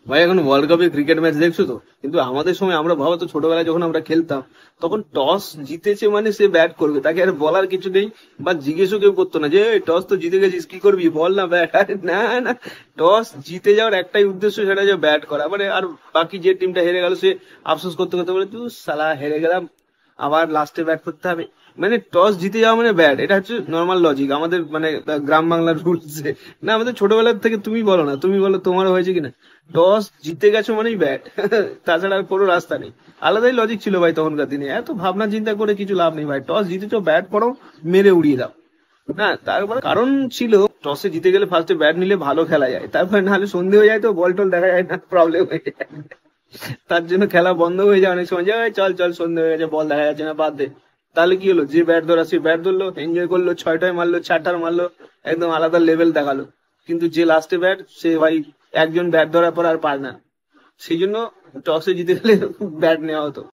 ভাই এখন ওয়ার্ল্ড কাপে ক্রিকেট ম্যাচ দেখছো তো, কিন্তু আমাদের সময় আমরা ভাবো তো, ছোটবেলায় যখন আমরা খেলতাম তখন টস জিতেছে মানে সে ব্যাট করবে, তাকে আর বলার কিছু নেই বা জিজ্ঞেসও কেউ করতো না যে টস তো জিতে গেছিস কি করবি বল না ব্যাট। আরে না না, টস জিতে যাওয়ার একটাই উদ্দেশ্য, সেটা যে ব্যাট করা, মানে আর বাকি যে টিমটা হেরে গেল সে আফসোস করতে করতে বলে তুই সালা হেরে গেলাম, আবার লাস্টে ব্যাট করতে হবে। মানে টস জিতে যাওয়া মানে ব্যাট, এটা হচ্ছে নর্মাল লজিক আমাদের, মানে গ্রাম বাংলার রুলস। না আমাদের ছোটবেলার থেকে, তুমি বলো না, তুমি বলো তোমারও হয়েছে কিনা, টস জিতে গেছো মানেই ব্যাট। তাছাড়া আর কোনো রাস্তা নেই। আলাদাই লজিক ছিল ভাই তখনকার দিনে, এত ভাবনা চিন্তা করে কিছু লাভ নেই ভাই, টস জিতেছো ব্যাট করো, মেরে উড়িয়ে দাও। না তারপরে কারণ ছিল, টসে জিতে গেলে ফার্স্টে ব্যাট নিলে ভালো খেলা যায়, তারপরে নাহলে সন্ধে হয়ে যায় তো বল টল দেখা যায় না, প্রবলেম হয়ে যায়। তার জন্য খেলা বন্ধ হয়ে যায় অনেক সময়, যে "এই চল চল সন্ধে হয়ে গেছে বল দেখা যাচ্ছে না বাদ দে"। তাহলে কি হলো, যে ব্যাট ধরা সে ব্যাট ধরলো, এনজয় করলো, ছয়টায় মারলো, চারটার মারলো, একদম আলাদা লেভেল দেখালো। কিন্তু যে লাস্টে ব্যাট সে ভাই, একজন ব্যাট ধরার পর আর পারে না। সেই জন্য টসে জিতে গেলে ব্যাট নেওয়া হতো।